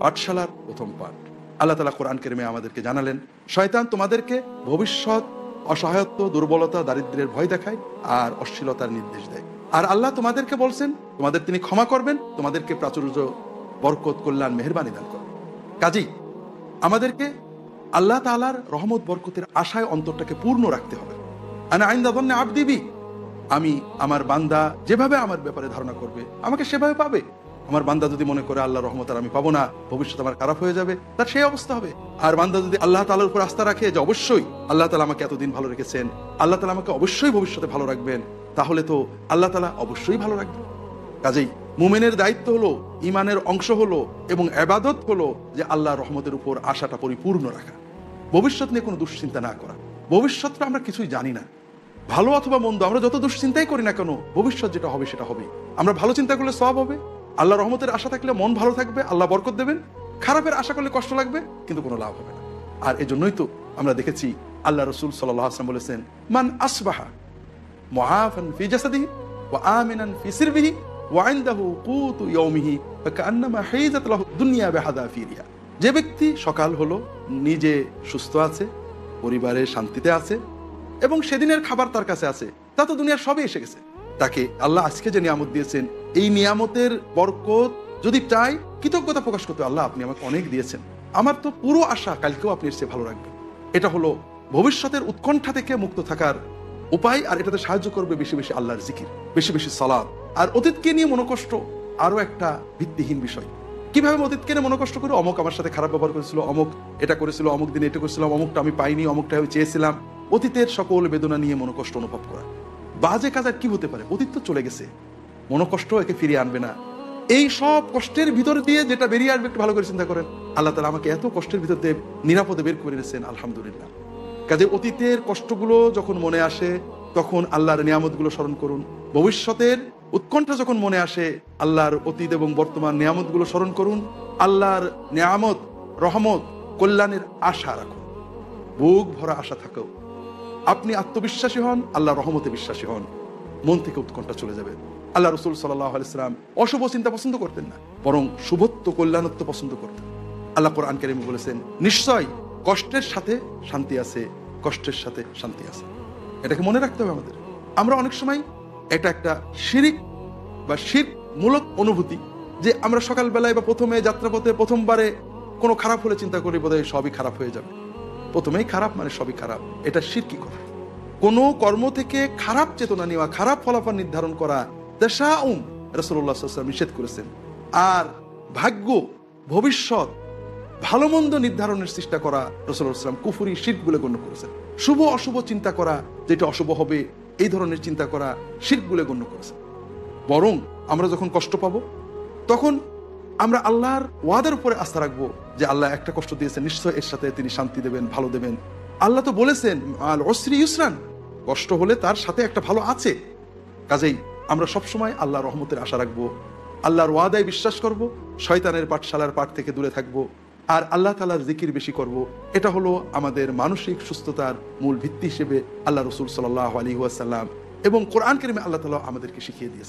পাঠশালার প্রথম পাঠ। আল্লাহ তাআলা কোরআন কারীমে আমাদেরকে জানালেন, শয়তান তোমাদেরকে ভবিষ্যৎ, অসহায়ত্ব, দুর্বলতা, দারিদ্র্যের ভয় দেখায় আর অশ্লীলতার নির্দেশ দেয়। আর আল্লাহ তোমাদেরকে বলছেন তোমাদের তিনি ক্ষমা করবেন, তোমাদেরকে প্রাচুর্য, বরকত, কল্যাণ, মেহেরবানি দান করবেন। কাজেই আমাদেরকে আল্লাহ তাআলার রহমত বরকতের আশায় অন্তরটাকে পূর্ণ রাখতে হবে। আনা ইনদা যান্নি আবদি বি, আমি আমার বান্দা যেভাবে আমার ব্যাপারে ধারণা করবে আমাকে সেভাবে পাবে। আমার বান্দা যদি মনে করে আল্লাহর রহমত আর আমি পাবো না, ভবিষ্যৎ আমার খারাপ হয়ে যাবে, তার সেই অবস্থা হবে। আর বান্দা যদি আল্লাহ তাআলার উপর আস্থা রাখে যে অবশ্যই আল্লাহ তাআলা আমাকে এতদিন ভালো রেখেছেন, আল্লাহ তাআলা আমাকে অবশ্যই ভবিষ্যতে ভালো রাখবেন, তাহলে তো আল্লাহ তাআলা অবশ্যই ভালো রাখবেন। কাজেই মুমিনের দায়িত্ব হলো, ইমানের অংশ হলো এবং ইবাদত হলো যে আল্লাহর রহমতের উপর আশাটা পরিপূর্ণ রাখা, ভবিষ্যৎ নিয়ে কোনো দুশ্চিন্তা না করা। ভবিষ্যৎটা আমরা কিছুই জানি না, ভালো অথবা মন্দ আমরা যত দুশ্চিন্তাই করি না কেন, ভবিষ্যৎ যেটা হবে সেটা হবে। আমরা ভালো চিন্তা করলে সওয়াব হবে, আল্লাহ রহমতের আশা থাকলে মন ভালো থাকবে, আল্লাহ বরকত দেবেন। খারাপের আশা করলে কষ্ট লাগবে, কিন্তু কোনো লাভ হবে না। আর এজন্যই তো আমরা দেখেছি আল্লাহ রাসূল সাল্লাল্লাহু আলাইহি ওয়াসাল্লাম বলেছেন, মান আসবাহা মুআফান ফি জাসাদিহি ওয়া আমিনান ফি সিরবিহি ওয়া ইনদাহু কুতু ইয়াউমিহি ফাকান্নামা হাইজাত লাহু দুনিয়া বিহাদাফিরিহা। যে ব্যক্তি সকাল হলো নিজে সুস্থ আছে, পরিবারে শান্তিতে আছে এবং সেদিনের খাবার তার কাছে আছে, তা তো দুনিয়ার সবই এসে গেছে। তাকে আল্লাহ আজকে যে নিয়ামত দিয়েছেন, এই নিয়ামতের বরকত যদি চাই, কৃতজ্ঞতা প্রকাশ করতে, আল্লাহ আপনি আমাকে অনেক দিয়েছেন, আমার তো পুরো আশা কালকেও আপনি এসে ভালো রাখবেন। এটা হলো ভবিষ্যতের উৎকণ্ঠা থেকে মুক্ত থাকার উপায়। আর এটাতে সাহায্য করবে বেশি বেশি আল্লাহর জিকির, বেশি বেশি সালাত। আর অতীতকে নিয়ে মনোকষ্ট আরো একটা ভিত্তিহীন বিষয়। কিভাবে অতীতকে নিয়ে মনোকষ্ট করে, অমুক আমার সাথে খারাপ ব্যবহার করেছিল, অমুক এটা করেছিল, অমুক দিনে এটা করেছিলাম, অমুকটা আমি পাইনি, অমুকটা আমি চেয়েছিলাম। অতীতের সকল বেদনা নিয়ে মনোকষ্ট অনুভব করা, বাজে কাজ আর কি হতে পারে, অতীত তো চলে গেছে, মনোকষ্ট একে ফিরিয়ে আনবে না। এই সব কষ্টের ভিতর দিয়ে যেটা বেরিয়ে আসবে একটু ভালো করে চিন্তা করেন, আল্লাহ তাআলা আমাকে এত কষ্টের ভিতর দিয়ে নিরাপদে বের করে দিয়েছেন, আলহামদুলিল্লাহ। কাজে অতীতের কষ্টগুলো যখন মনে আসে তখন আল্লাহর নিয়ামতগুলো স্মরণ করুন। ভবিষ্যতের উৎকণ্ঠা যখন মনে আসে, আল্লাহর অতীত এবং বর্তমান নিয়ামতগুলো স্মরণ করুন। আল্লাহর নিয়ামত, রহমত, কল্যাণের আশা রাখুন, বুক ভরা আশা থাকো। আপনি আত্মবিশ্বাসী হন, আল্লাহ রহমতে বিশ্বাসী হন, মন থেকে উৎকণ্ঠা চলে যাবে। আল্লাহ রাসূল সাল্লাল্লাহু আলাইহি ওয়াসাল্লাম অশুভ চিন্তা পছন্দ করতেন না, বরং শুভত্ব, কল্যাণত্ব পছন্দ করতেন। আল্লাহ কোরআন কারীমে বলেছেন, নিশ্চয় কষ্টের সাথে শান্তি আছে, কষ্টের সাথে শান্তি আছে। এটাকে মনে রাখতে হবে আমাদের। আমরা অনেক সময় এটা একটা শিরিক বা শিরকমূলক অনুভূতি, যে আমরা সকালবেলায় বা প্রথমে যাত্রাপথে প্রথমবারে কোনো খারাপ হলে চিন্তা করি বোধহয় সবই খারাপ হয়ে যাবে, প্রথমেই খারাপ মানে সবই খারাপ। এটা শিরকি কথা। কোনো কর্ম থেকে খারাপ চেতনা নেওয়া, খারাপ ফলাফল নির্ধারণ করা তাশাউম রাসূলুল্লাহ সাল্লাল্লাহু আলাইহি ওয়াসাল্লাম নিষেধ করেছেন। আর ভাগ্য, ভবিষ্যৎ, ভালো মন্দ নির্ধারণের চেষ্টা করা রাসূলুল্লাহ সাল্লাল্লাহু আলাইহি ওয়াসাল্লাম কুফরি, শিরক বলে গণ্য করেছেন। শুভ অশুভ চিন্তা করা, যেটা অশুভ হবে এই ধরনের চিন্তা করা শিরক বলে গণ্য করেছেন। বরং আমরা যখন কষ্ট পাবো তখন আমরা আল্লাহর ওয়াদার উপরে আস্থা রাখবো যে আল্লাহ একটা কষ্ট দিয়েছেন, নিশ্চয় এর সাথে তিনি শান্তি দেবেন, ভালো দেবেন। আল্লাহ তো বলেছেন আল উসরি ইউসরান, কষ্ট হলে তার সাথে একটা ভালো আছে। কাজেই আমরা সবসময় আল্লাহর রহমতের আশা রাখবো, আল্লাহর ওয়াদায় বিশ্বাস করব, শয়তানের পাঠশালার পাঠ থেকে দূরে থাকবো, আর আল্লাহ তাআলার জিকির বেশি করব। এটা হলো আমাদের মানসিক সুস্থতার মূল ভিত্তি হিসেবে আল্লাহ রাসূল সাল্লাল্লাহু আলাইহি ওয়াসাল্লাম এবং কোরআন কারীমে আল্লাহ তাআলা আমাদেরকে শিখিয়ে দিয়েছেন।